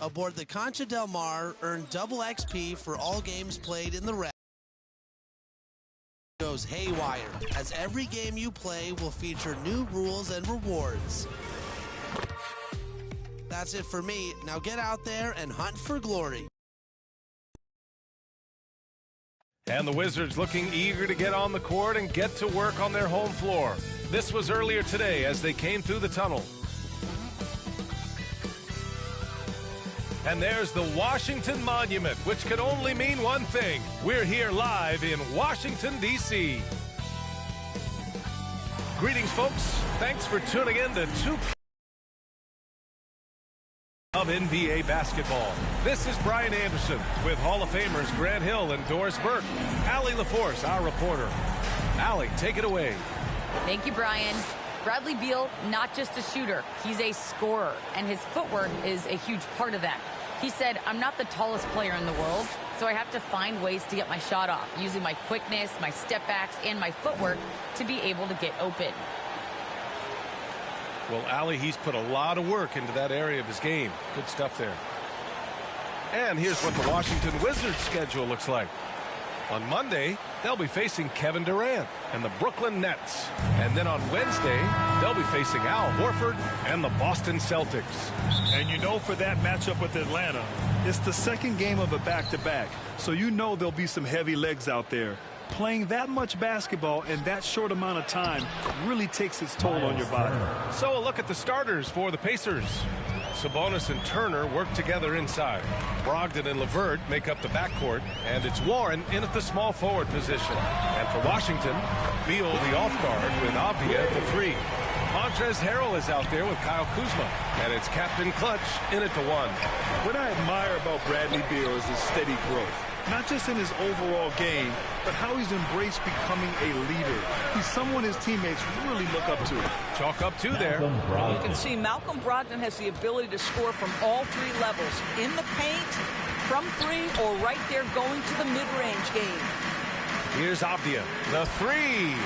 aboard the Concha Del Mar earn double XP for all games played in the raft. Goes haywire, as every game you play will feature new rules and rewards. That's it for me. Now get out there and hunt for glory. And the Wizards looking eager to get on the court and get to work on their home floor. This was earlier today as they came through the tunnel. And there's the Washington Monument, which could only mean one thing. We're here live in Washington, D.C. Greetings, folks. Thanks for tuning in to 2 of NBA basketball. This is Brian Anderson with Hall of Famers Grant Hill and Doris Burke. Allie LaForce, our reporter. Allie, take it away. Thank you, Brian. Bradley Beal, not just a shooter, he's a scorer, and his footwork is a huge part of that. He said, I'm not the tallest player in the world, so I have to find ways to get my shot off, using my quickness, my step backs, and my footwork to be able to get open. Well, Allie, he's put a lot of work into that area of his game. Good stuff there. And here's what the Washington Wizards schedule looks like. On Monday, they'll be facing Kevin Durant and the Brooklyn Nets. And then on Wednesday, they'll be facing Al Horford and the Boston Celtics. And you know, for that matchup with Atlanta, it's the second game of a back-to-back. So you know there'll be some heavy legs out there. Playing that much basketball in that short amount of time really takes its toll on your body. So a look at the starters for the Pacers. Sabonis and Turner work together inside. Brogdon and LeVert make up the backcourt, and it's Warren in at the small forward position. And for Washington, Beal the off guard with Avdia at the 3. Montrezl Harrell is out there with Kyle Kuzma, and it's Captain Clutch in at the 1. What I admire about Bradley Beal is his steady growth. Not just in his overall game, but how he's embraced becoming a leader. He's someone his teammates really look up to. Chalk up 2 there. You can see Malcolm Brogdon has the ability to score from all 3 levels. In the paint, from 3, or right there going to the mid-range game. Here's Avdia, the 3.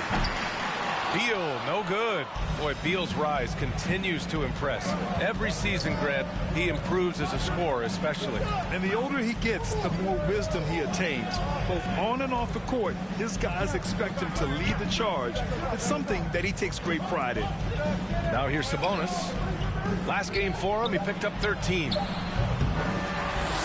Beal, no good. Boy, Beal's rise continues to impress. Every season, Grant, he improves as a scorer, especially. And the older he gets, the more wisdom he attains. Both on and off the court, his guys expect him to lead the charge. It's something that he takes great pride in. Now here's Sabonis. Last game for him, he picked up 13.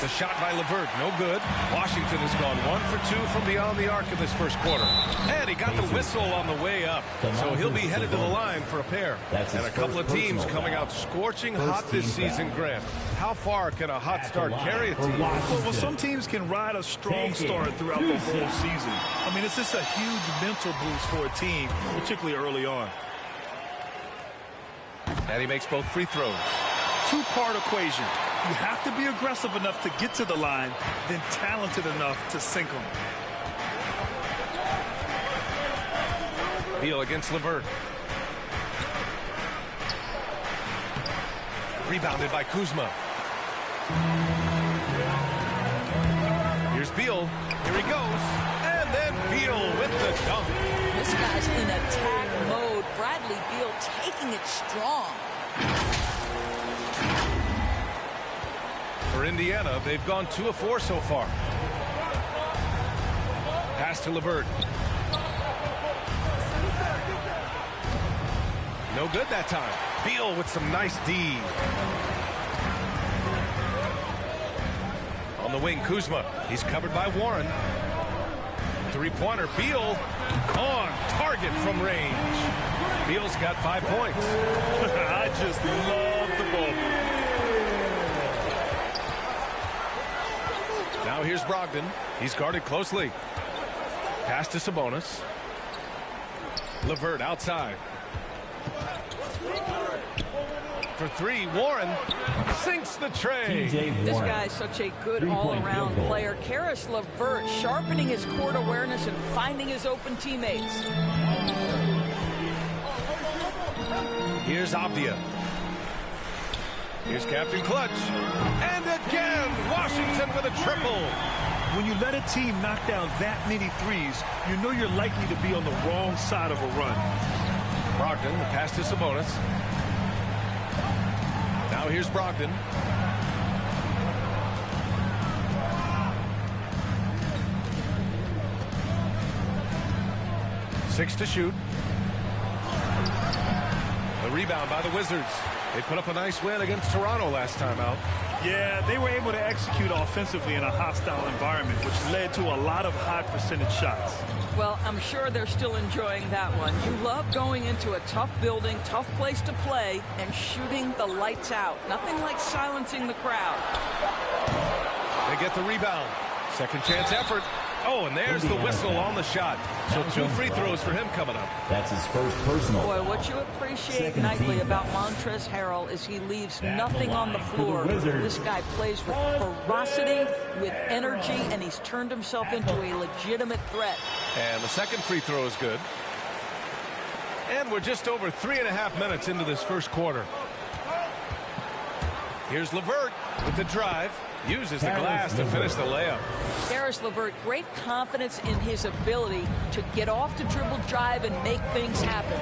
The shot by LeVert, no good. Washington has gone 1 for 2 from beyond the arc in this first quarter. And he got the whistle on the way up. So he'll be headed to the line for a pair. And a couple of teams coming out scorching hot this season, Grant. How far can a hot start carry a team? Well, some teams can ride a strong start throughout the whole season. I mean, it's just a huge mental boost for a team, particularly early on. And he makes both free throws. Two-part equation. You have to be aggressive enough to get to the line, then talented enough to sink them. Beal against LeVert. Rebounded by Kuzma. Here's Beal. Here he goes. And then Beal with the dunk. This guy's in attack mode. Bradley Beal taking it strong. For Indiana, they've gone 2 of 4 so far. Pass to LeVert. No good that time. Beal with some nice D. On the wing, Kuzma. He's covered by Warren. Three-pointer, Beal on target from range. Beal's got 5 points. I just love the ball. Now here's Brogdon. He's guarded closely. Pass to Sabonis. LeVert outside. For 3, Warren sinks the tray. This guy's such a good all-around player. Karis LeVert sharpening his court awareness and finding his open teammates. Here's Avdia. Here's Captain Clutch. And again, Washington with a triple. When you let a team knock down that many threes, you know you're likely to be on the wrong side of a run. Brogdon, the pass to Sabonis. Now here's Brogdon. 6 to shoot. The rebound by the Wizards. They put up a nice win against Toronto last time out. Yeah, they were able to execute offensively in a hostile environment, which led to a lot of high percentage shots. Well, I'm sure they're still enjoying that one. You love going into a tough building, tough place to play, and shooting the lights out. Nothing like silencing the crowd. They get the rebound. Second chance effort. Oh, and there's the whistle on the shot. So 2 free throws for him coming up. That's his first personal. Boy, what you appreciate nightly about Montrezl Harrell is he leaves nothing on the floor. This guy plays with ferocity, with energy, and he's turned himself into a legitimate threat. And the second free throw is good. And we're just over 3.5 minutes into this first quarter. Here's LeVert with the drive. Uses the glass to finish the layup. Caris LeVert, great confidence in his ability to get off the dribble drive and make things happen.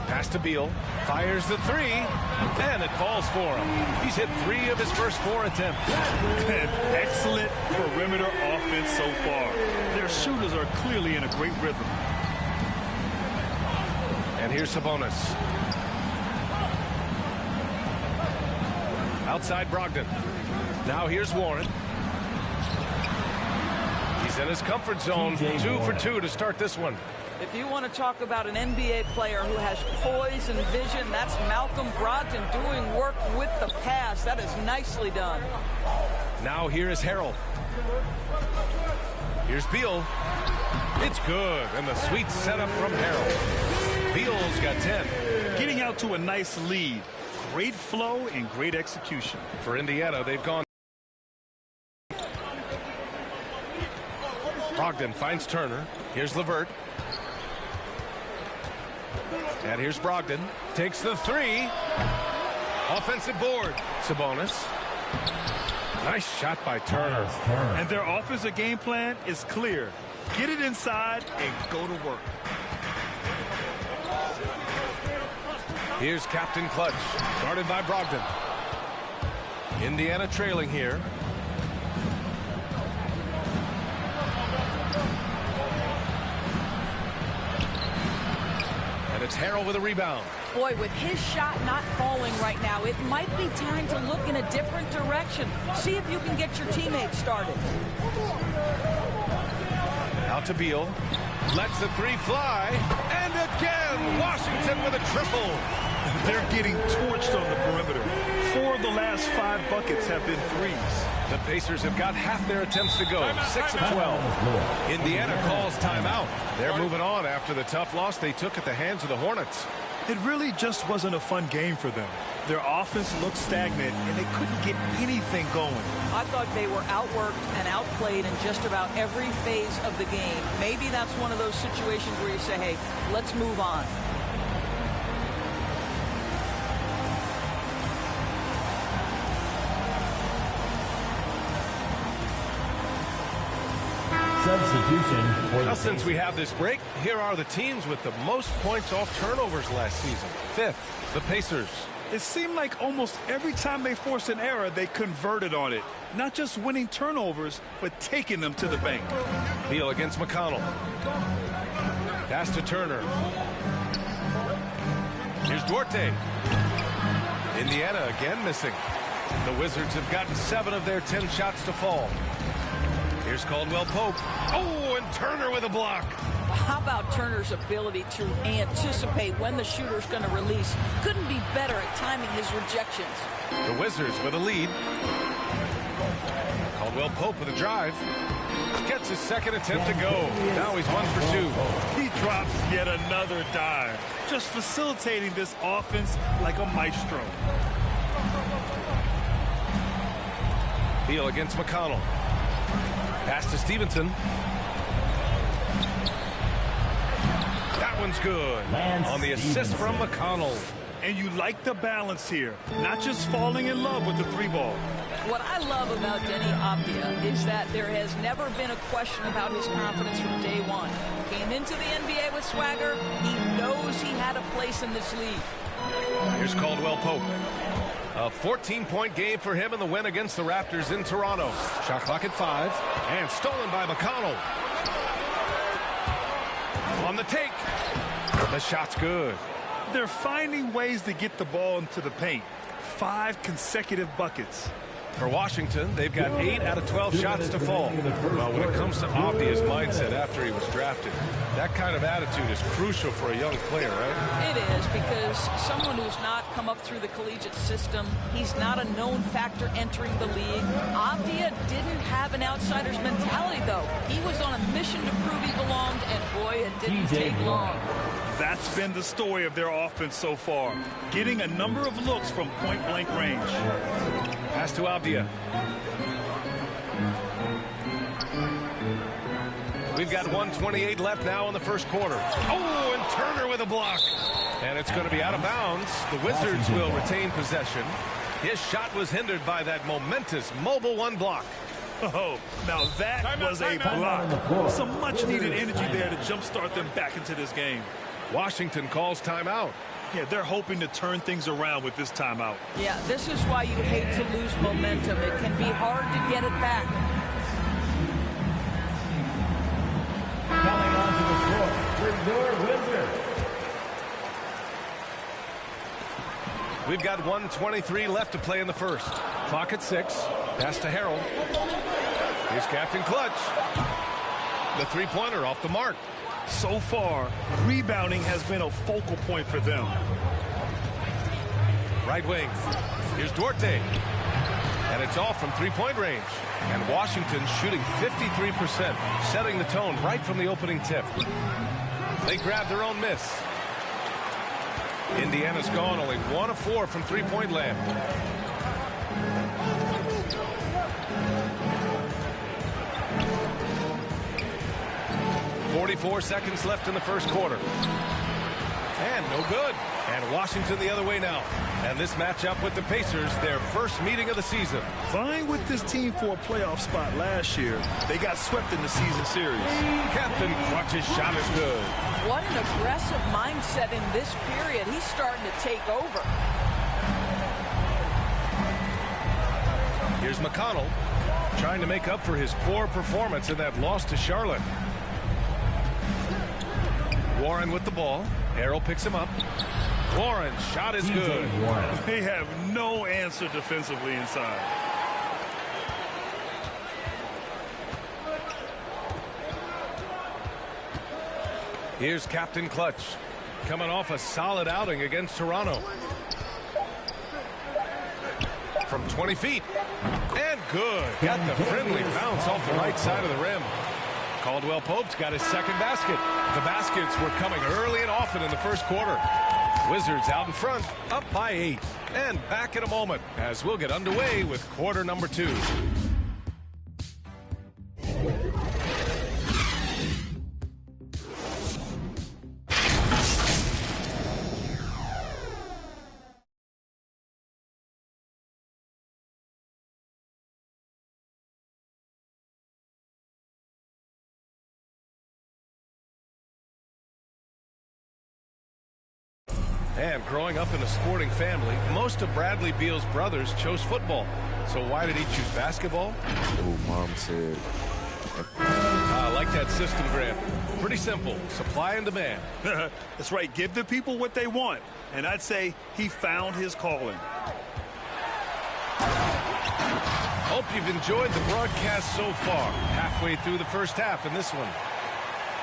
Pass to Beal. Fires the 3. And it falls for him. He's hit 3 of his first 4 attempts. Excellent perimeter offense so far. Their shooters are clearly in a great rhythm. And here's Sabonis. Outside Brogdon. Now here's Warren. He's in his comfort zone. 2 for 2 to start this one. If you want to talk about an NBA player who has poise and vision, that's Malcolm Brogdon doing work with the pass. That is nicely done. Now here is Harrell. Here's Beal. It's good. And the sweet setup from Harrell. Beal's got 10. Getting out to a nice lead. Great flow and great execution. For Indiana, they've gone. Brogdon finds Turner. Here's LeVert. And here's Brogdon. Takes the 3. Offensive board. Sabonis. Nice shot by Turner. And their offensive game plan is clear. Get it inside and go to work. Here's Captain Clutch, guarded by Brogdon. Indiana trailing here. And it's Harrell with a rebound. Boy, with his shot not falling right now, it might be time to look in a different direction. See if you can get your teammates started. Out to Beal. Lets the 3 fly. And again, Washington with a triple. They're getting torched on the perimeter. 4 of the last 5 buckets have been threes. The Pacers have got half their attempts to go. 6 of 12. Indiana calls timeout. They're moving on after the tough loss they took at the hands of the Hornets. It really just wasn't a fun game for them. Their offense looked stagnant, and they couldn't get anything going. I thought they were outworked and outplayed in just about every phase of the game. Maybe that's one of those situations where you say, hey, let's move on. Substitution for Now, since we have this break, here are the teams with the most points off turnovers last season. 5th, the Pacers. It seemed like almost every time they forced an error, they converted on it. Not just winning turnovers, but taking them to the bank. Beal against McConnell. Pass to Turner. Here's Duarte. Indiana again missing. The Wizards have gotten 7 of their 10 shots to fall. Here's Caldwell Pope. Oh, and Turner with a block. How about Turner's ability to anticipate when the shooter's going to release? Couldn't be better at timing his rejections. The Wizards with a lead. Caldwell Pope with a drive. Gets his second attempt to go. Now he's 1 for 2. He drops yet another dive. Just facilitating this offense like a maestro. Beal against McConnell. Pass to Stevenson. That one's good. On the assist from McConnell. And you like the balance here. Not just falling in love with the 3-ball. What I love about Denny Avdia is that there has never been a question about his confidence from day one. Came into the NBA with swagger. He knows he had a place in this league. Here's Caldwell Pope. A 14-point game for him in the win against the Raptors in Toronto. Shot clock at 5. And stolen by McConnell. On the take. The shot's good. They're finding ways to get the ball into the paint. 5 consecutive buckets. For Washington, they've got 8 out of 12 shots to fall. Well, when it comes to Avdia's mindset after he was drafted, that kind of attitude is crucial for a young player, right? It is, because someone who's not come up through the collegiate system, he's not a known factor entering the league. Avdia didn't have an outsider's mentality, though. He was on a mission to prove he belonged, and boy, it didn't take long. That's been the story of their offense so far, getting a number of looks from point-blank range. Pass to Avdia. We've got 1:28 left now in the first quarter. Oh, and Turner with a block. And it's going to be out of bounds. The Wizards will retain possession. His shot was hindered by that momentous mobile 1 block. Oh, now that was a block. Some much-needed energy there to jumpstart them back into this game. Washington calls timeout. Yeah, they're hoping to turn things around with this timeout. Yeah, this is why you hate to lose momentum. It can be hard to get it back. Coming onto the floor for your Wizards. We've got 1:23 left to play in the first. Clock at 6. Pass to Harold. Here's Captain Clutch. The three-pointer off the mark. So far, rebounding has been a focal point for them. Right wing. Here's Duarte. And it's off from three-point range. And Washington shooting 53%, setting the tone right from the opening tip. They grab their own miss. Indiana's gone only 1 of 4 from three-point land. 44 seconds left in the first quarter. And no good. And Washington the other way now. And this matchup with the Pacers, their first meeting of the season. Vying with this team for a playoff spot last year, they got swept in the season series. Captain Clutch's shot is good. What an aggressive mindset in this period. He's starting to take over. Here's McConnell trying to make up for his poor performance in that loss to Charlotte. Warren with the ball. Harrell picks him up. Warren's shot is good. They have no answer defensively inside. Here's Captain Clutch coming off a solid outing against Toronto. From 20 feet. And good. Got the friendly bounce off the right side of the rim. Caldwell Pope's got his second basket. The baskets were coming early and often in the first quarter. Wizards out in front, up by 8. And back in a moment as we'll get underway with quarter number 2. And growing up in a sporting family, most of Bradley Beal's brothers chose football. So why did he choose basketball? Oh, Mom said. I like that system, Grant. Pretty simple. Supply and demand. That's right. Give the people what they want. And I'd say he found his calling. Hope you've enjoyed the broadcast so far. Halfway through the first half in this one.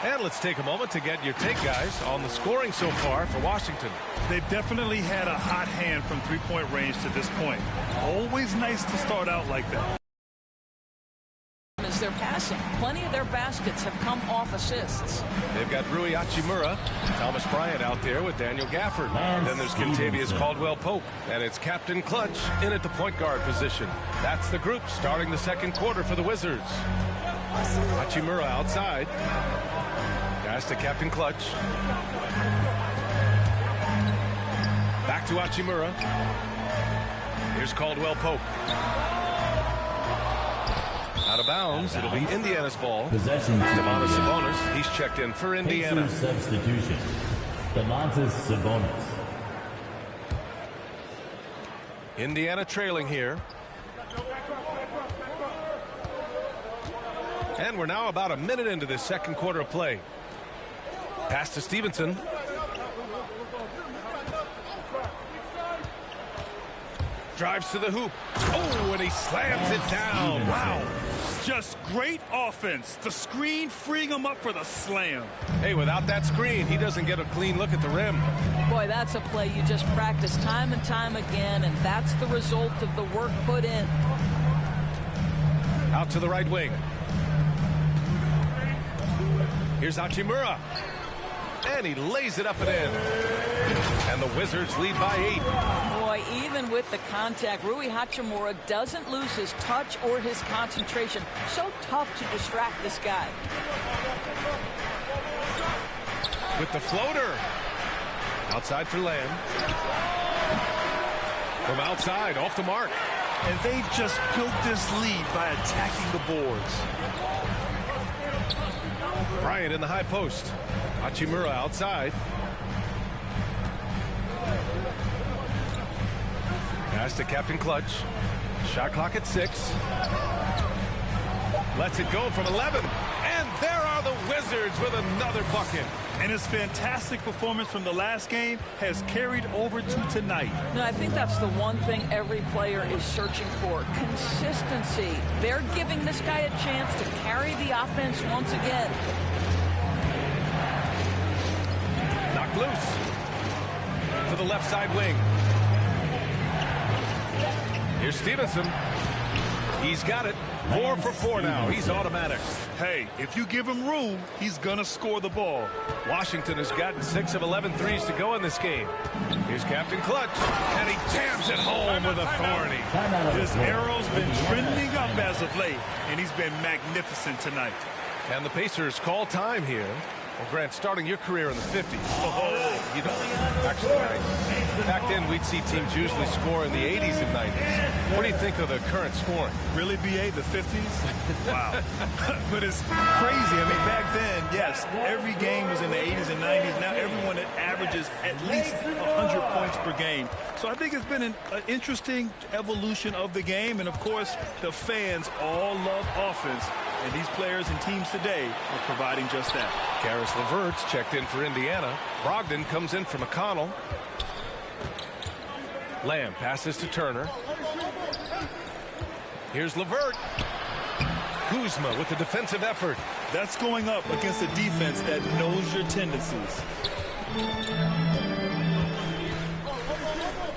And let's take a moment to get your take, guys, on the scoring so far for Washington. They've definitely had a hot hand from three-point range to this point. Always nice to start out like that. As they're passing, plenty of their baskets have come off assists. They've got Rui Hachimura, Thomas Bryant out there with Daniel Gafford. And then there's Contavious Caldwell-Pope. And it's Captain Clutch in at the point guard position. That's the group starting the second quarter for the Wizards. Hachimura outside. Pass to Captain Clutch. Back to Hachimura. Here's Caldwell-Pope. Out of bounds. It'll be Indiana's ball. Possession. Domantas Sabonis. He's checked in for Indiana. Pacers substitution. Domantas Sabonis. Indiana trailing here. And we're now about a minute into this second quarter of play. Pass to Stevenson. Drives to the hoop. Oh, and he slams it down. Wow. Just great offense. The screen freeing him up for the slam. Hey, without that screen, he doesn't get a clean look at the rim. Boy, that's a play you just practice time and time again, and that's the result of the work put in. Out to the right wing. Here's Hachimura. And he lays it up and in. And the Wizards lead by 8. Boy, even with the contact, Rui Hachimura doesn't lose his touch or his concentration. So tough to distract this guy. With the floater. Outside for Lamb. From outside, off the mark. And they've just built this lead by attacking the boards. Bryant in the high post. Hachimura outside. Pass to Captain Clutch. Shot clock at 6. Lets it go from 11. And there are the Wizards with another bucket. And his fantastic performance from the last game has carried over to tonight. No, I think that's the one thing every player is searching for. Consistency. They're giving this guy a chance to carry the offense once again. Knocked loose. To the left side wing. Here's Stevenson. He's got it. 4 for 4 now. He's automatic. Hey, if you give him room, he's going to score the ball. Washington has gotten 6 of 11 threes to go in this game. Here's Captain Clutch. And he jams it home with authority. His arrow's been trending up as of late, and he's been magnificent tonight. And the Pacers call time here. Well, Grant, starting your career in the 50s. You know, actually, back then we'd see teams usually score in the 80s and 90s. What do you think of the current scoring? Really, BA, the 50s? Wow. But it's crazy. I mean, back then, yes, every game was in the 80s and 90s. Now everyone averages at least 100 points per game. So I think it's been an interesting evolution of the game. And, of course, the fans all love offense. And these players and teams today are providing just that. Karis LeVert's checked in for Indiana. Brogdon comes in for McConnell. Lamb passes to Turner. Here's LeVert. Kuzma with the defensive effort. That's going up against a defense that knows your tendencies.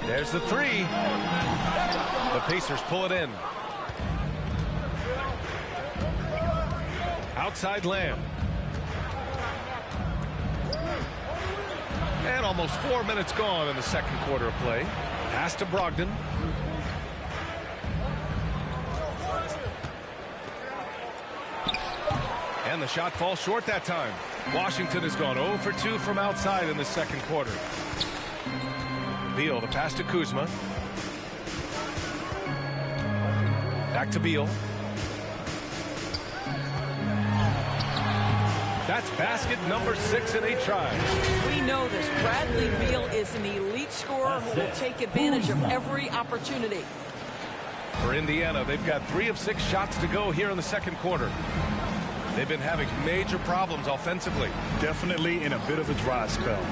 There's the 3. The Pacers pull it in. Outside Lamb. And almost 4 minutes gone in the second quarter of play. Pass to Brogdon. And the shot falls short that time. Washington has gone 0 for 2 from outside in the second quarter. Beal, the pass to Kuzma. Back to Beal. That's basket number 6 in 8 tries. We know this. Bradley Beal is an elite scorer who will take advantage of every opportunity. For Indiana, they've got 3 of 6 shots to go here in the second quarter. They've been having major problems offensively. Definitely in a bit of a dry spell.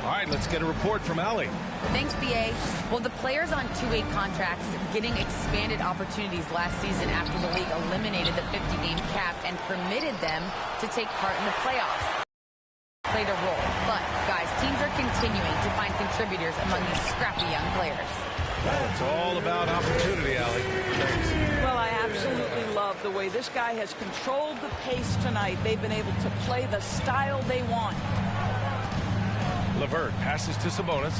All right, let's get a report from Allie. Thanks, BA. Well, the players on 2-way contracts getting expanded opportunities last season after the league eliminated the 50-game cap and permitted them to take part in the playoffs. Played a role. But, guys, teams are continuing to find contributors among these scrappy young players. Well, it's all about opportunity, Allie. Thanks. Well, I absolutely love the way this guy has controlled the pace tonight. They've been able to play the style they want. LeVert passes to Sabonis.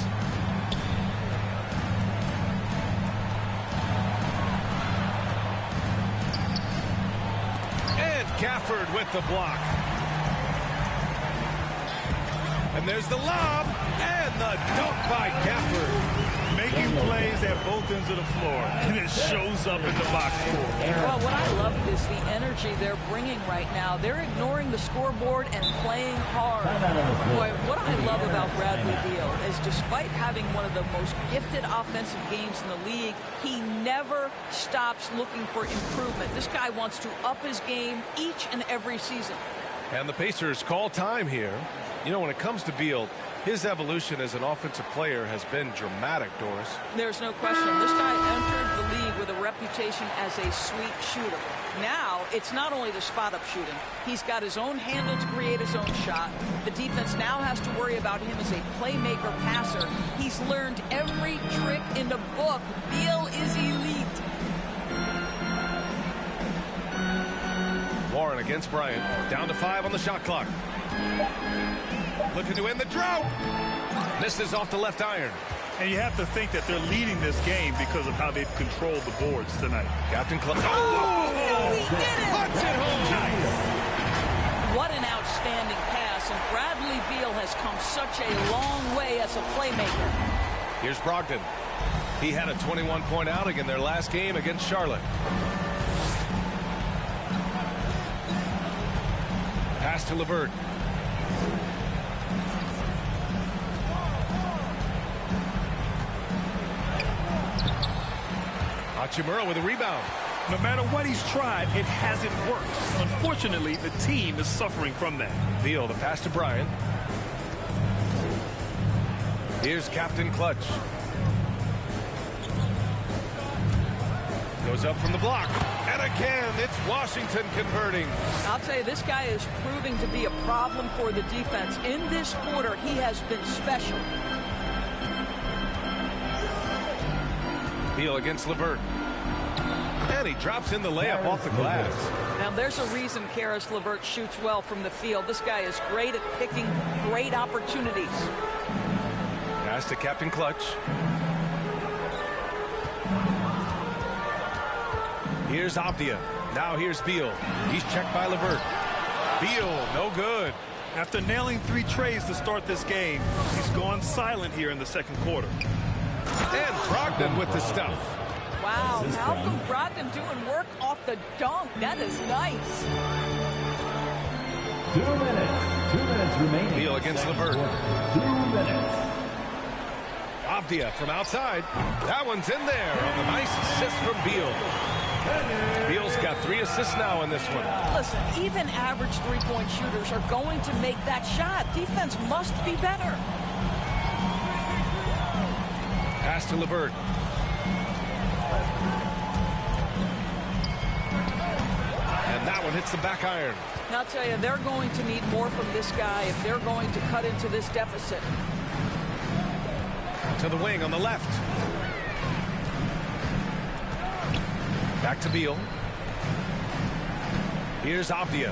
And Gafford with the block. And there's the lob. And the dunk by Gafford. Making plays at both ends of the floor. And it shows up in the box score. Well, what I love is the energy they're bringing right now. They're ignoring the scoreboard and playing hard. Boy, what I love about Bradley Beal is despite having one of the most gifted offensive games in the league, he never stops looking for improvement. This guy wants to up his game each and every season. And the Pacers call time here. You know, when it comes to Beal, his evolution as an offensive player has been dramatic, Doris. There's no question. This guy entered the league with a reputation as a sweet shooter. Now, it's not only the spot-up shooting. He's got his own handle to create his own shot. The defense now has to worry about him as a playmaker passer. He's learned every trick in the book. Beal is elite. Warren against Bryant. Down to 5 on the shot clock. Looking to end the drought. Misses off the left iron. And you have to think that they're leading this game because of how they've controlled the boards tonight. Captain Clutch. Oh, he did it! Punch it home. Nice. What an outstanding pass. And Bradley Beal has come such a long way as a playmaker. Here's Brogdon. He had a 21-point outing in their last game against Charlotte. Pass to LeVert. Hachimura with a rebound. No matter what he's tried, it hasn't worked. Unfortunately, the team is suffering from that. Beal, the pass to Bryant. Here's Captain Clutch. Goes up from the block. And again, it's Washington converting. I'll tell you, this guy is proving to be a problem for the defense. In this quarter, he has been special. Beal against LeVert. And he drops in the layup off the glass. Now, there's a reason Karis LeVert shoots well from the field. This guy is great at picking great opportunities. Pass to Captain Clutch. Here's Avdia. Now here's Beal. He's checked by LeVert. Beal, no good. After nailing 3 trays to start this game, he's gone silent here in the second quarter. And Brogdon with the stuff. Wow, Malcolm Brogdon doing work off the dunk. That is nice. 2 minutes. 2 minutes remaining. Beal against LeVert. 2 minutes. Avdia from outside. That one's in there on the nice assist from Beal. Beal's got 3 assists now in this one. Listen, even average three-point shooters are going to make that shot. Defense must be better. Pass to LeVert. And that one hits the back iron. And I'll tell you, they're going to need more from this guy if they're going to cut into this deficit. To the wing on the left. Back to Beal. Here's Avdia.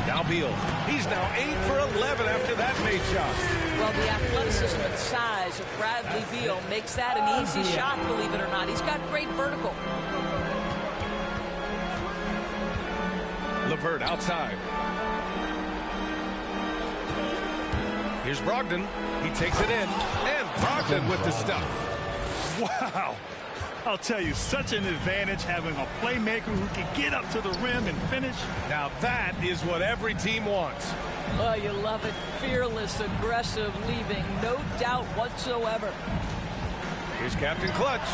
Now Beal. He's now 8 for 11 after that made shot. Well, the athleticism and size of Bradley Beal makes that an easy shot, believe it or not. He's got great vertical. LeVert outside. Here's Brogdon. He takes it in. And Brogdon with the stuff. Wow. I'll tell you, such an advantage having a playmaker who can get up to the rim and finish. Now that is what every team wants. Oh, you love it. Fearless, aggressive, leaving no doubt whatsoever. Here's Captain Clutch.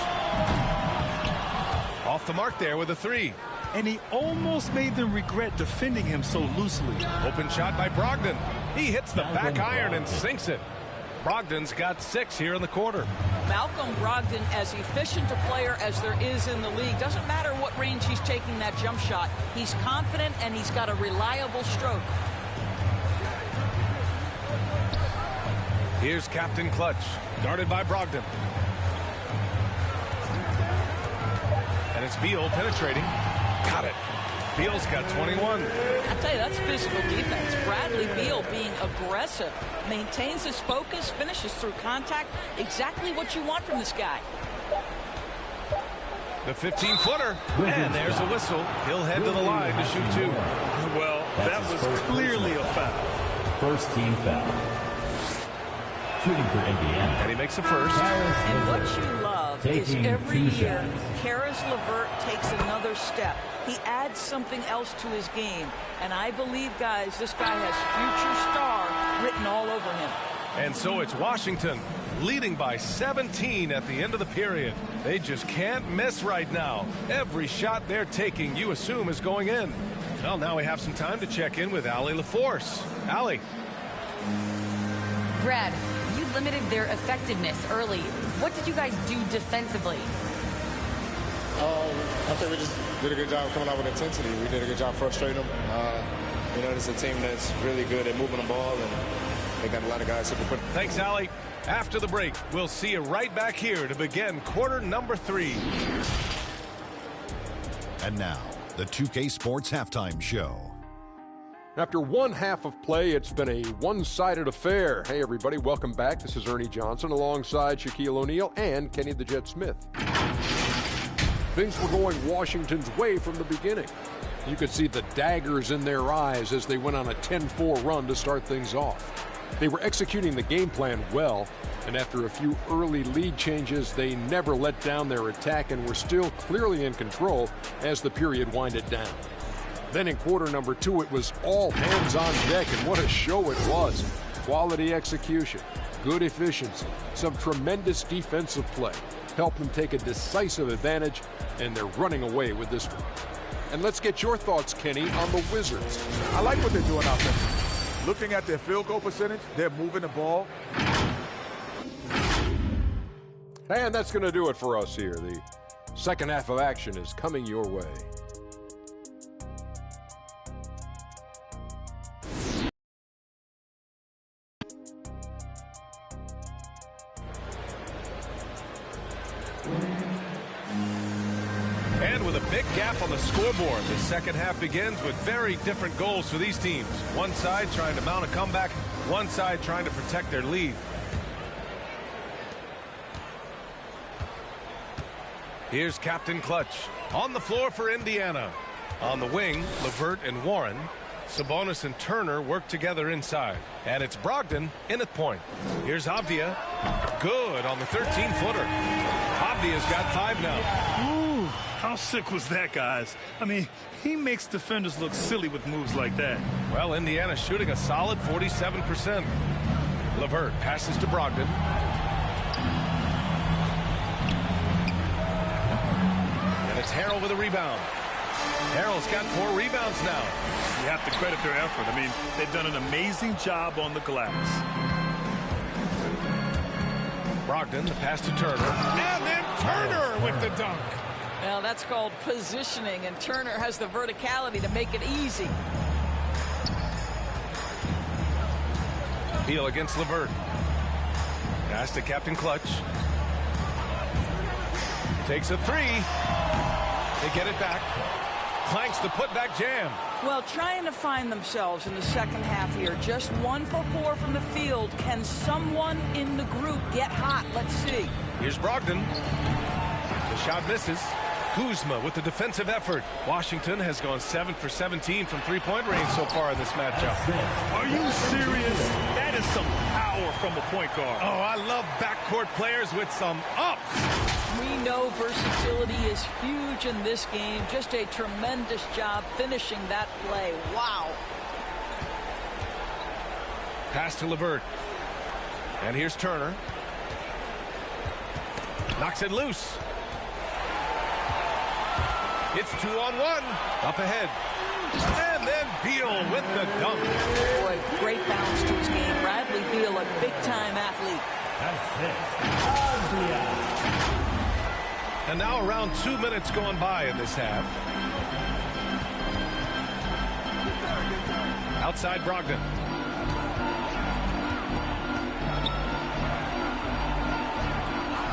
Off the mark there with a 3. And he almost made them regret defending him so loosely. Open shot by Brogdon. He hits the back iron and sinks it. Brogdon's got 6 here in the quarter. Malcolm Brogdon, as efficient a player as there is in the league, doesn't matter what range he's taking that jump shot. He's confident and he's got a reliable stroke. Here's Captain Clutch, guarded by Brogdon. And it's Beal penetrating. Got it. Beal's got 21. I tell you, that's physical defense. Bradley Beal being aggressive, maintains his focus, finishes through contact. Exactly what you want from this guy. The 15-footer. And there's a whistle. He'll head to the line to shoot 2. Well, that was clearly a foul. First team foul. Shooting for Indiana. And he makes the first. And what you love is every year, Karis LeVert takes another step. He adds something else to his game. And I believe, guys, this guy has future star written all over him. And so it's Washington leading by 17 at the end of the period. They just can't miss right now. Every shot they're taking, you assume, is going in. Well, now we have some time to check in with Allie LaForce. Allie. Brad, you limited their effectiveness early. What did you guys do defensively? I think we just did a good job coming out with intensity. We did a good job frustrating them. You know, it's a team that's really good at moving the ball, and they got a lot of guys who can put. Thanks, Allie. After the break, we'll see you right back here to begin quarter number 3. And now, the 2K Sports Halftime Show. After one half of play, it's been a one-sided affair. Hey, everybody, welcome back. This is Ernie Johnson alongside Shaquille O'Neal and Kenny the Jet Smith. Things were going Washington's way from the beginning. You could see the daggers in their eyes as they went on a 10-4 run to start things off. They were executing the game plan well, and after a few early lead changes, they never let down their attack and were still clearly in control as the period winded down. Then in quarter number 2, it was all hands on deck, and what a show it was. Quality execution, good efficiency, some tremendous defensive play helped them take a decisive advantage, and they're running away with this one. And let's get your thoughts, Kenny, on the Wizards. I like what they're doing out there. Looking at their field goal percentage, they're moving the ball. And that's going to do it for us here. The second half of action is coming your way. And with a big gap on the scoreboard, the second half begins with very different goals for these teams. One side trying to mount a comeback, one side trying to protect their lead. Here's Captain Clutch on the floor for Indiana. On the wing, LeVert and Warren. Sabonis and Turner work together inside. And it's Brogdon in at point. Here's Avdia. Good on the 13-footer. Avdia's got 5 now. Ooh, how sick was that, guys? I mean, he makes defenders look silly with moves like that. Well, Indiana shooting a solid 47%. LeVert passes to Brogdon. And it's Harrell with a rebound. Harrell's got 4 rebounds now. You have to credit their effort. I mean, they've done an amazing job on the glass. Brogdon, the pass to Turner. And then Turner with the dunk. Well, that's called positioning, and Turner has the verticality to make it easy. Beal against LeVert. Pass to Captain Clutch. Takes a 3. They get it back. Clanks the putback jam. Well, trying to find themselves in the second half here. Just 1 for 4 from the field. Can someone in the group get hot? Let's see. Here's Brogdon. The shot misses. Kuzma with the defensive effort. Washington has gone 7 for 17 from three-point range so far in this matchup. Are you serious? That is some power from a point guard. Oh, I love backcourt players with some ups. We know versatility is huge in this game. Just a tremendous job finishing that play. Wow. Pass to LeVert. And here's Turner. Knocks it loose. It's 2-on-1. Up ahead. And then Beal with the dunk. Boy, great bounce to his game. Bradley Beal, a big-time athlete. And now around 2 minutes going by in this half. Outside Brogdon.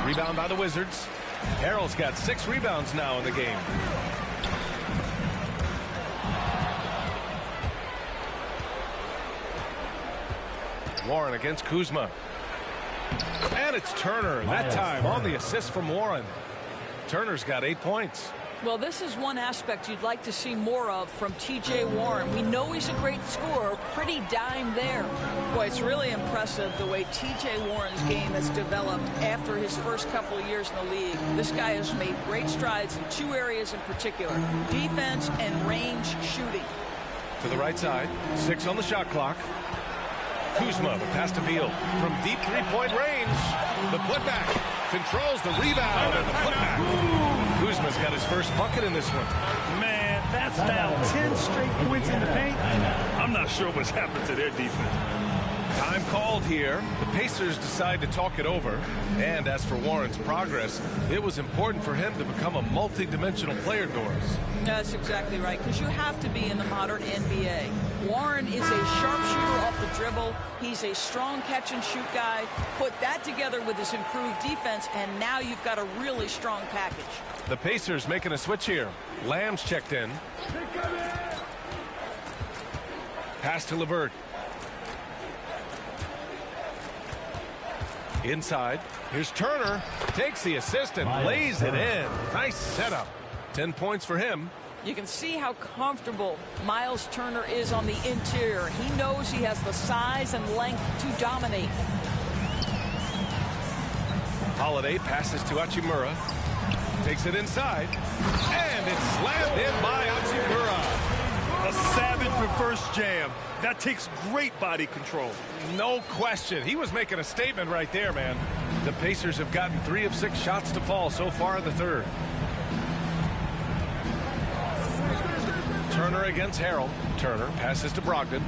Rebound by the Wizards. Harrell's got 6 rebounds now in the game. Warren against Kuzma. And it's Turner, that time on the assist from Warren. Turner's got 8 points. Well, this is one aspect you'd like to see more of from T.J. Warren. We know he's a great scorer, pretty dime there. Boy, it's really impressive the way T.J. Warren's game has developed after his first couple of years in the league. This guy has made great strides in 2 areas in particular, defense and range shooting. To the right side, 6 on the shot clock. Kuzma, the pass to Beal from deep three-point range. range. The putback. Controls the rebound and the putback. Kuzma's got his first bucket in this one. Man, that's now 10 straight points in the paint. I'm not sure what's happened to their defense. Time called here. The Pacers decide to talk it over. And as for Warren's progress, it was important for him to become a multi-dimensional player, Doris. That's exactly right, because you have to be in the modern NBA. Warren is a sharpshooter off the dribble. He's a strong catch-and-shoot guy. Put that together with his improved defense, and now you've got a really strong package. The Pacers making a switch here. Lamb's checked in. Pass to LeVert. Inside. Here's Turner. Takes the assist and lays it in. Nice setup. 10 points for him. You can see how comfortable Miles Turner is on the interior. He knows he has the size and length to dominate. Holiday passes to Hachimura. Takes it inside. And it's slammed in by Hachimura. A savage reverse jam. That takes great body control. No question. He was making a statement right there, man. The Pacers have gotten 3 of 6 shots to fall so far in the third. Turner against Harrell. Turner passes to Brogdon.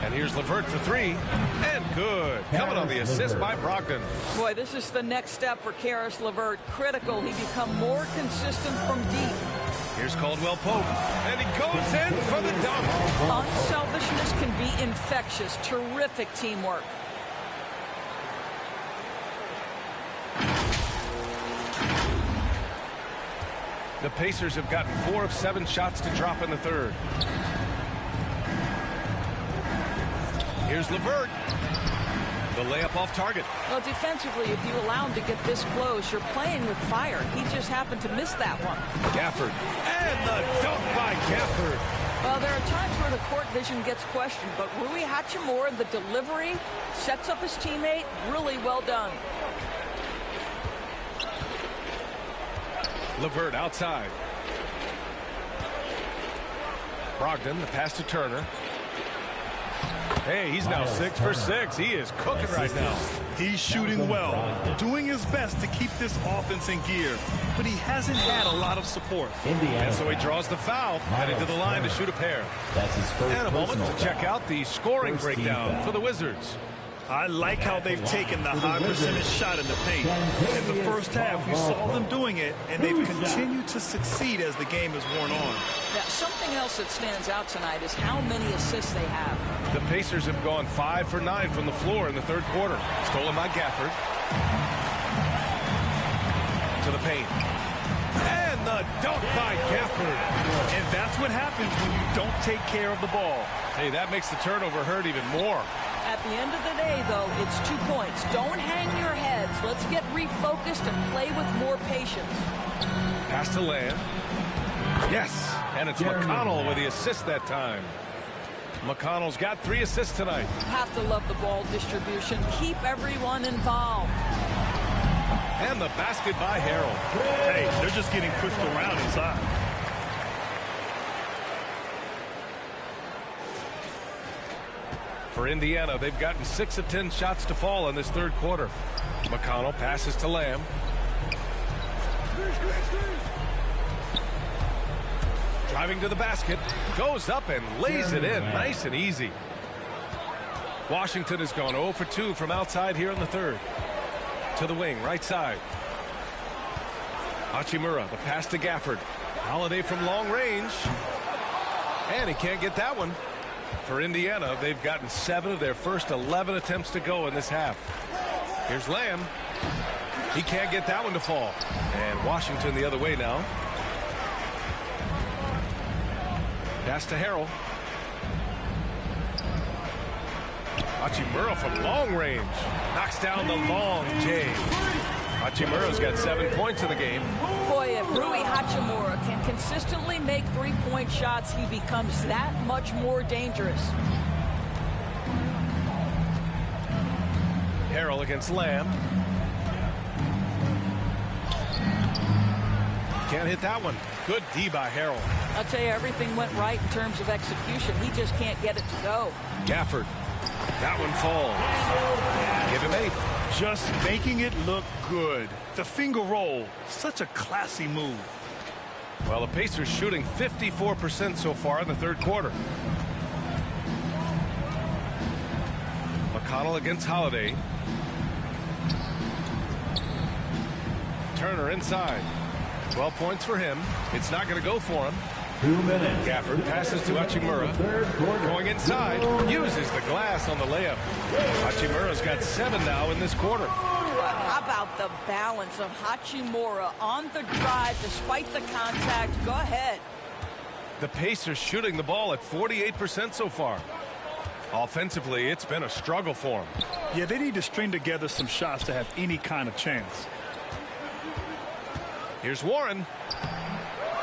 And here's LeVert for 3. And good. Coming on the assist by Brogdon. Boy, this is the next step for Karis LeVert. Critical. He become more consistent from deep. Here's Caldwell Pope. And he goes in for the dunk. Unselfishness can be infectious. Terrific teamwork. The Pacers have gotten 4 of 7 shots to drop in the third. Here's LeVert. The layup off target. Well, defensively, if you allow him to get this close, you're playing with fire. He just happened to miss that one. Gafford. And the dunk by Gafford. Well, there are times where the court vision gets questioned, but Rui Hachimura, the delivery, sets up his teammate. Really well done. LeVert outside. Brogdon, the pass to Turner. Hey, he's now 6 for 6. He is cooking right now. He's shooting well, doing his best to keep this offense in gear, but he hasn't had a lot of support. And so he draws the foul, heading to the line to shoot a pair. That's his first. And a moment to check out the scoring breakdown for the Wizards. I like how they've taken the high percentage shot in the paint. In the first half, we saw them doing it, and they've continued to succeed as the game has worn on. Yeah, something else that stands out tonight is how many assists they have. The Pacers have gone 5 for 9 from the floor in the third quarter. Stolen by Gafford. To the paint. And the dunk by Gafford. And that's what happens when you don't take care of the ball. Hey, that makes the turnover hurt even more. At the end of the day, though, it's 2 points. Don't hang your heads. Let's get refocused and play with more patience. Pass to Lamb. Yes, and it's McConnell with the assist that time. McConnell's got 3 assists tonight. Have to love the ball distribution. Keep everyone involved. And the basket by Harrell. Hey, they're just getting pushed around inside. For Indiana, they've gotten 6 of 10 shots to fall in this third quarter. McConnell passes to Lamb. Driving to the basket, goes up and lays it in nice and easy. Washington has gone 0 for 2 from outside here in the third. To the wing, right side. Hachimura, the pass to Gafford. Holiday from long range. And he can't get that one. For Indiana, they've gotten 7 of their first 11 attempts to go in this half. Here's Lamb. He can't get that one to fall. And Washington the other way now. Pass to Harrell. Hachimura from long range. Knocks down the long J. Hachimura's got 7 points in the game. Boy, if Rui Hachimura can consistently make 3-point shots, he becomes that much more dangerous. Harrell against Lamb. Can't hit that one. Good D by Harrell. I'll tell you, everything went right in terms of execution. He just can't get it to go. Gafford That one falls. Give him 8. Just making it look good. The finger roll, such a classy move. Well, the Pacers shooting 54% so far in the third quarter. McConnell against Holiday. Turner inside. 12 points for him. It's not going to go for him. 2 minutes. Gafford passes to Hachimura. Going inside. Uses the glass on the layup. Hachimura's got 7 now in this quarter. How about the balance of Hachimura on the drive despite the contact? Go ahead. The Pacers shooting the ball at 48% so far. Offensively, it's been a struggle for them. Yeah, they need to string together some shots to have any kind of chance. Here's Warren.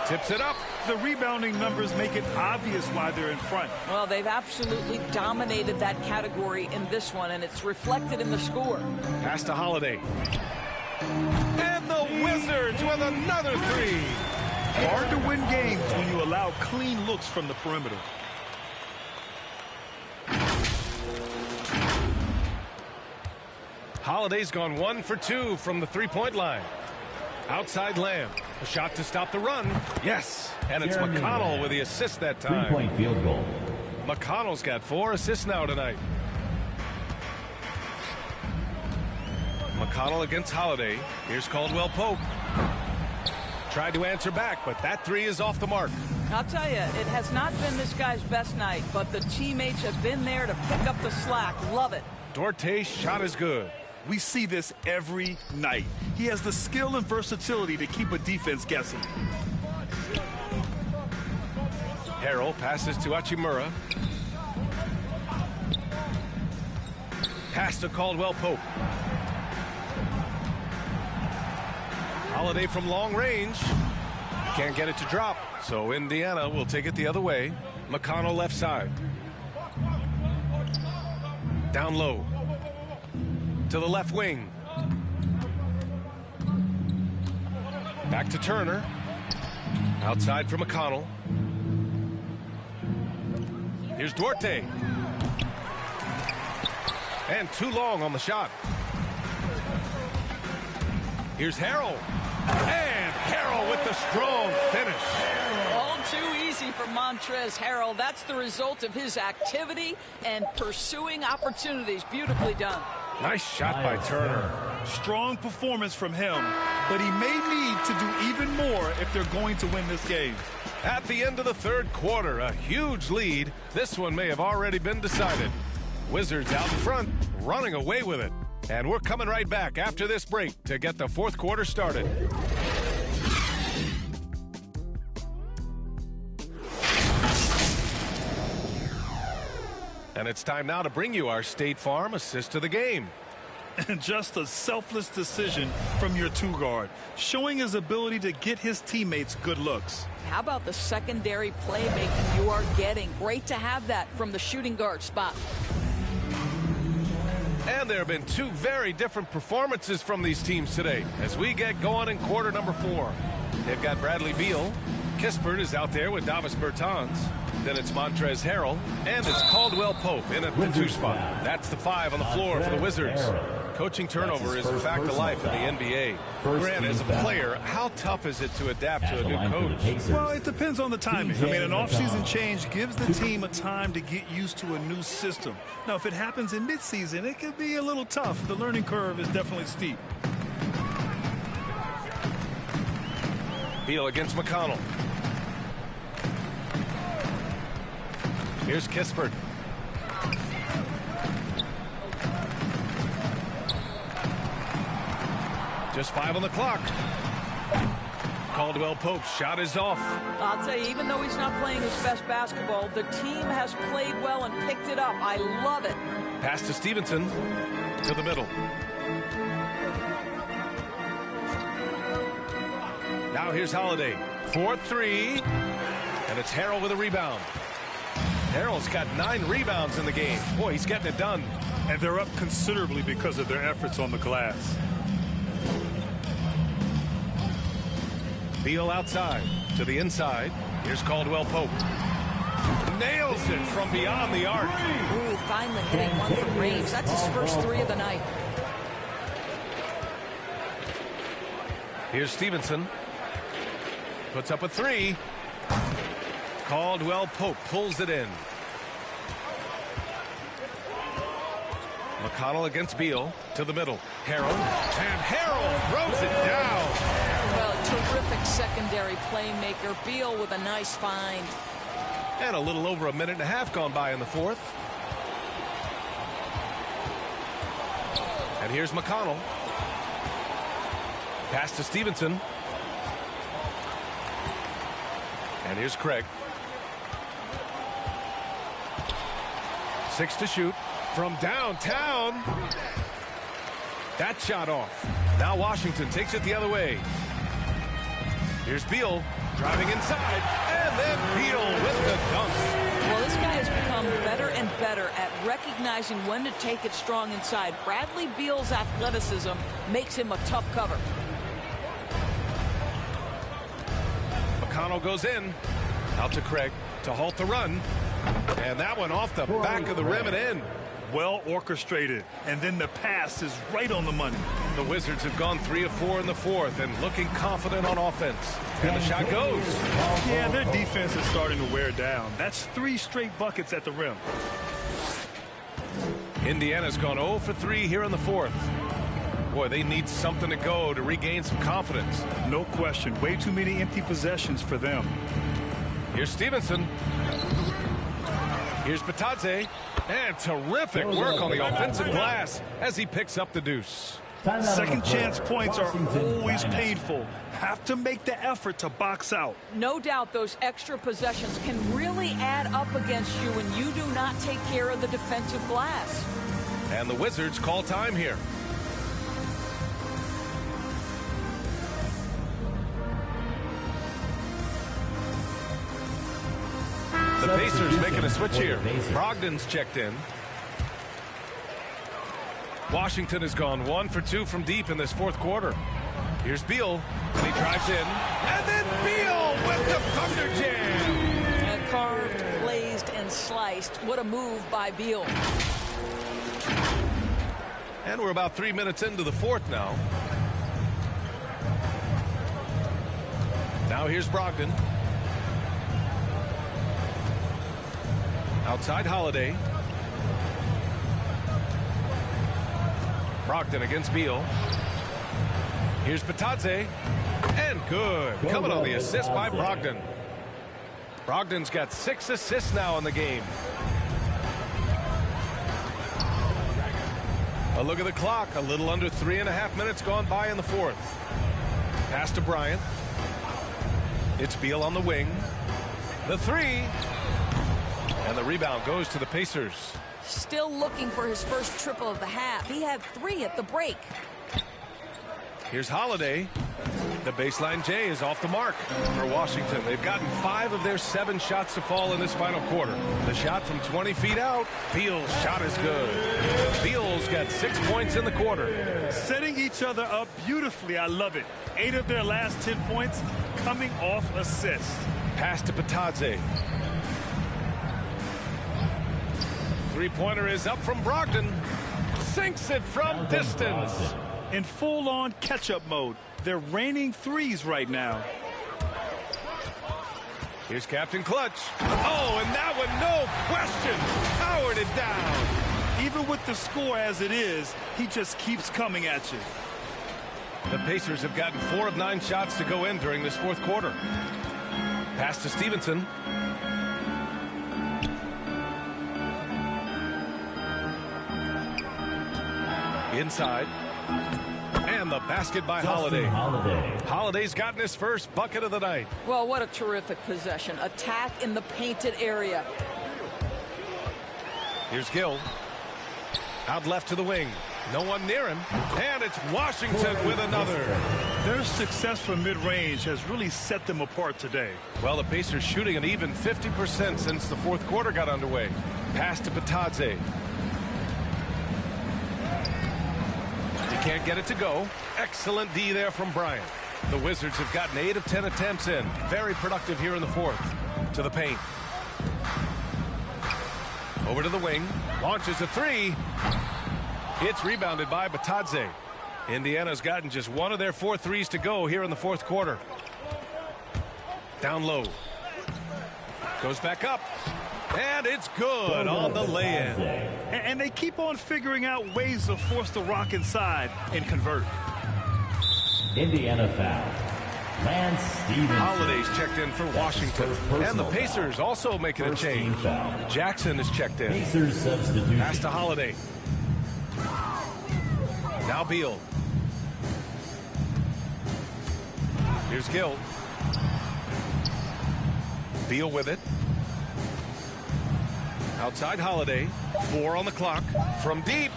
Tips it up. The rebounding numbers make it obvious why they're in front. Well, they've absolutely dominated that category in this one, and it's reflected in the score. Pass to Holiday. And the Wizards with another 3. Hard to win games when you allow clean looks from the perimeter. Holiday's gone 1 for 2 from the three-point line. Outside Lamb. A shot to stop the run. Yes. And it's McConnell with the assist that time. 3-point field goal. McConnell's got 4 assists now tonight. McConnell against Holiday. Here's Caldwell Pope. Tried to answer back, but that 3 is off the mark. I'll tell you, it has not been this guy's best night, but the teammates have been there to pick up the slack. Love it. Dorte's shot is good. We see this every night. He has the skill and versatility to keep a defense guessing. Harrell passes to Hachimura. Pass to Caldwell Pope. Holiday from long range. Can't get it to drop, so Indiana will take it the other way. McConnell left side. Down low. To the left wing. Back to Turner. Outside for McConnell. Here's Duarte. And too long on the shot. Here's Harrell. And Harrell with the strong finish. All too easy for Montrezl Harrell. That's the result of his activity and pursuing opportunities. Beautifully done. Nice shot by Turner. Strong performance from him, but he may need to do even more if they're going to win this game. At the end of the third quarter, a huge lead. This one may have already been decided. Wizards out in front, running away with it. And we're coming right back after this break to get the fourth quarter started. And it's time now to bring you our State Farm assist to the game. And just a selfless decision from your two-guard, showing his ability to get his teammates good looks. How about the secondary playmaking you are getting? Great to have that from the shooting guard spot. And there have been 2 very different performances from these teams today as we get going in quarter number 4. They've got Bradley Beal. Kispert is out there with Davis Bertans. Then it's Montrezl Harrell, and it's Caldwell Pope in at the 2 spot. That's the 5 on the floor for the Wizards. Coaching turnover is a fact of life in the NBA. Grant, as a player, how tough is it to adapt to a new coach? Well, it depends on the timing. I mean, an offseason change gives the team a time to get used to a new system. Now, if it happens in midseason, it could be a little tough. The learning curve is definitely steep. Beal against McConnell. Here's Kispert. Just 5 on the clock. Caldwell Pope's shot is off. I'll tell you, even though he's not playing his best basketball, the team has played well and picked it up. I love it. Pass to Stevenson. To the middle. Now here's Holiday. 4-3. And it's Harrell with a rebound. Harrell's got 9 rebounds in the game. Boy, he's getting it done. And they're up considerably because of their efforts on the glass. Beal outside to the inside. Here's Caldwell Pope. nails it from beyond the arc. Ooh, finally hitting one from range. That's his first 3 of the night. Here's Stevenson. Puts up a 3. Caldwell Pope pulls it in. McConnell against Beal to the middle. Harrell. And Harrell throws it down. Well, terrific secondary playmaker. Beal with a nice find. And a little over a minute and a half gone by in the fourth. And here's McConnell. Pass to Stevenson. And here's Craig. 6 to shoot from downtown. That shot off. Now Washington takes it the other way. Here's Beal driving inside. And then Beal with the dunk. Well, this guy has become better and better at recognizing when to take it strong inside. Bradley Beal's athleticism makes him a tough cover. McConnell goes in. Out to Craig to halt the run. And that one off the back of the rim and in. Well orchestrated. And then the pass is right on the money. The Wizards have gone 3 of 4 in the fourth and looking confident on offense. And the shot goes. Yeah, their defense is starting to wear down. That's 3 straight buckets at the rim. Indiana's gone 0 for 3 here in the fourth. Boy, they need something to go to regain some confidence. No question. Way too many empty possessions for them. Here's Stevenson. Here's Batadze. And terrific work on the offensive glass as he picks up the deuce. Second chance points are always painful. Have to make the effort to box out. No doubt those extra possessions can really add up against you when you do not take care of the defensive glass. And the Wizards call time here. The Pacers making a switch here. Brogdon's checked in. Washington has gone 1 for 2 from deep in this fourth quarter. Here's Beal, and he drives in. And then Beal with the thunder jam. And carved, glazed, and sliced. What a move by Beal. And we're about 3 minutes into the fourth now. Now here's Brogdon. Outside Holiday. Brogdon against Beal. Here's Batadze. And good. Coming on the assist by Brogdon. Brogdon's got 6 assists now in the game. A look at the clock. A little under 3.5 minutes gone by in the fourth. Pass to Bryant. It's Beal on the wing. The 3. And the rebound goes to the Pacers. Still looking for his first triple of the half. He had 3 at the break. Here's Holiday. The baseline J is off the mark for Washington. They've gotten 5 of their 7 shots to fall in this final quarter. The shot from 20 feet out. Beal's shot is good. Beal's got 6 points in the quarter. Setting each other up beautifully. I love it. 8 of their last 10 points coming off assists. Pass to Batadze. Three-pointer is up from Brogdon. Sinks it from distance. In full-on catch-up mode. They're raining threes right now. Here's Captain Clutch. Oh, and that one, no question, powered it down. Even with the score as it is, he just keeps coming at you. The Pacers have gotten 4 of 9 shots to go in during this fourth quarter. Pass to Stevenson. Inside. And the basket by Holiday. Holiday's gotten his first bucket of the night. Well, what a terrific possession. Attack in the painted area. Here's Gill. Out left to the wing. No one near him. And it's Washington with another. Their success from mid-range has really set them apart today. Well, the Pacers shooting an even 50% since the fourth quarter got underway. Pass to Batadze. He can't get it to go. Excellent D there from Bryant. The Wizards have gotten 8 of 10 attempts in. Very productive here in the fourth. To the paint. Over to the wing. Launches a three. It's rebounded by Batadze. Indiana's gotten just one of their 4 threes to go here in the fourth quarter. Down low. Goes back up. And it's good on the lay-in. And they keep on figuring out ways to force the Rock inside and convert. Indiana foul. Lance Stevenson. Holiday's checked in for Washington. And the Pacers also making a change. Jackson is checked in. Pacers substitution. Pass to Holiday. Now Beal. Here's Gill. Beal with it. Outside Holiday. 4 on the clock. From deep.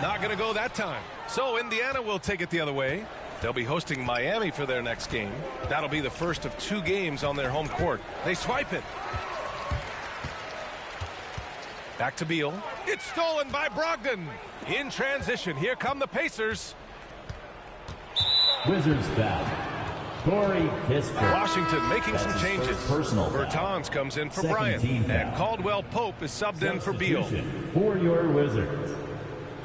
Not going to go that time. So Indiana will take it the other way. They'll be hosting Miami for their next game. That'll be the first of 2 games on their home court. They swipe it. Back to Beal. It's stolen by Brogdon. In transition, here come the Pacers. Wizards foul. Corey Kispert. Washington making some changes. Bertans comes in for Bryant. And Caldwell Pope is subbed in for Beal. For your Wizards.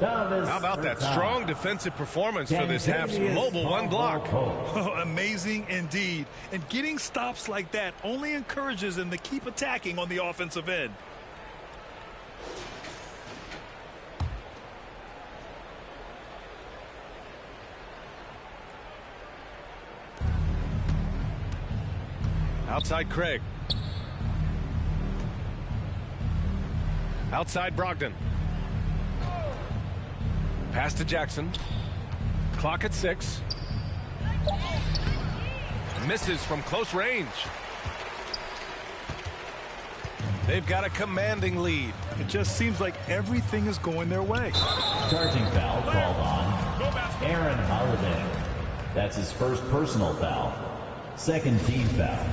How about that strong defensive performance for this half's mobile 1 block? Oh, amazing indeed. And getting stops like that only encourages them to keep attacking on the offensive end. Outside Craig. Outside Brogdon. Pass to Jackson. Clock at 6. Misses from close range. They've got a commanding lead. It just seems like everything is going their way. Charging foul called on Aaron Holiday. That's his first personal foul. Second team foul.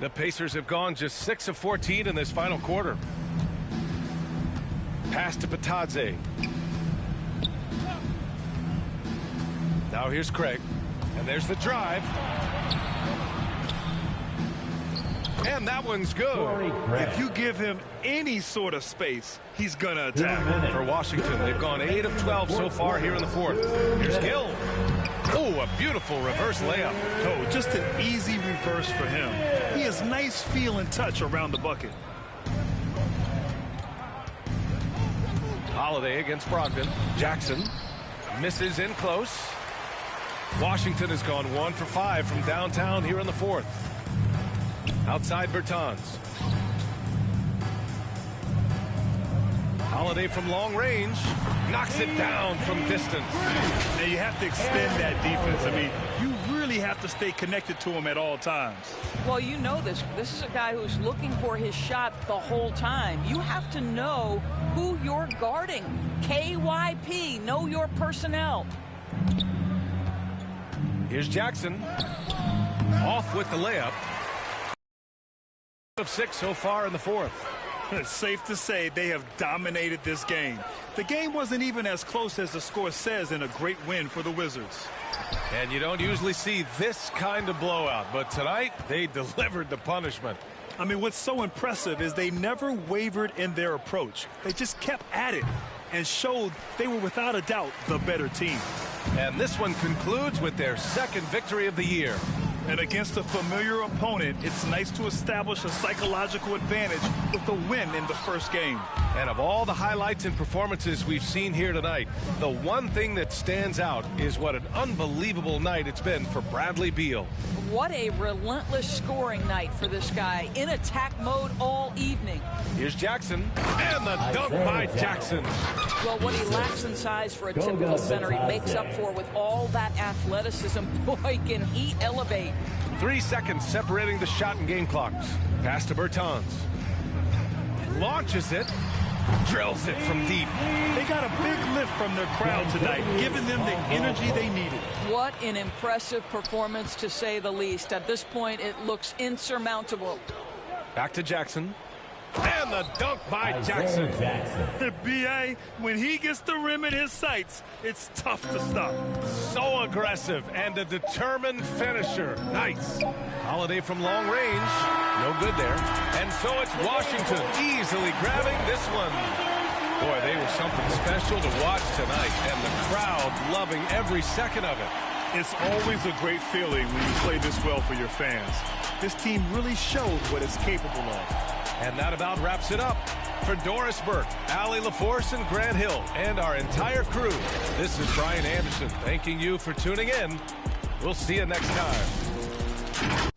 The Pacers have gone just 6 of 14 in this final quarter. Pass to Batadze. Now here's Craig. And there's the drive. And that one's good. If you give him any sort of space, he's going to attack. For Washington, they've gone 8 of 12 so far here in the fourth. Here's Gill. Oh, a beautiful reverse layup. Oh, just an easy reverse for him. He has nice feel and touch around the bucket. Holiday against Brogdon. Jackson misses in close. Washington has gone 1 for 5 from downtown here in the fourth. Outside Bertans. Holiday from long range. Knocks it down from distance. Now you have to extend that defense. I mean, you really have to stay connected to him at all times. Well, you know this. This is a guy who's looking for his shot the whole time. You have to know who you're guarding. KYP, know your personnel. Here's Jackson. Off with the layup. Of 6 so far in the fourth. It's safe to say they have dominated this game. The game wasn't even as close as the score says in a great win for the Wizards. And you don't usually see this kind of blowout, but tonight they delivered the punishment. I mean, what's so impressive is they never wavered in their approach. They just kept at it and showed they were without a doubt the better team. And this one concludes with their second victory of the year. And against a familiar opponent, it's nice to establish a psychological advantage with the win in the first game. And of all the highlights and performances we've seen here tonight, the one thing that stands out is what an unbelievable night it's been for Bradley Beal. What a relentless scoring night for this guy, in attack mode all evening. Here's Jackson, and the dunk by Jackson. Well, what he lacks in size for a typical center, he makes up for with all that athleticism. Boy, can he elevate. 3 seconds separating the shot and game clocks. Pass to Bertans. Launches it. Drills it from deep. They got a big lift from their crowd tonight, giving them the energy they needed. What an impressive performance, to say the least. At this point, it looks insurmountable. Back to Jackson. And the dunk by Jackson. B.A., when he gets the rim in his sights, it's tough to stop. So aggressive and a determined finisher. Nice. Holiday from long range. No good there. And so it's Washington easily grabbing this one. Boy, they were something special to watch tonight, and the crowd loving every second of it. It's always a great feeling when you play this well for your fans. This team really showed what it's capable of. And that about wraps it up. For Doris Burke, Allie LaForce, and Grant Hill, and our entire crew, this is Brian Anderson thanking you for tuning in. We'll see you next time.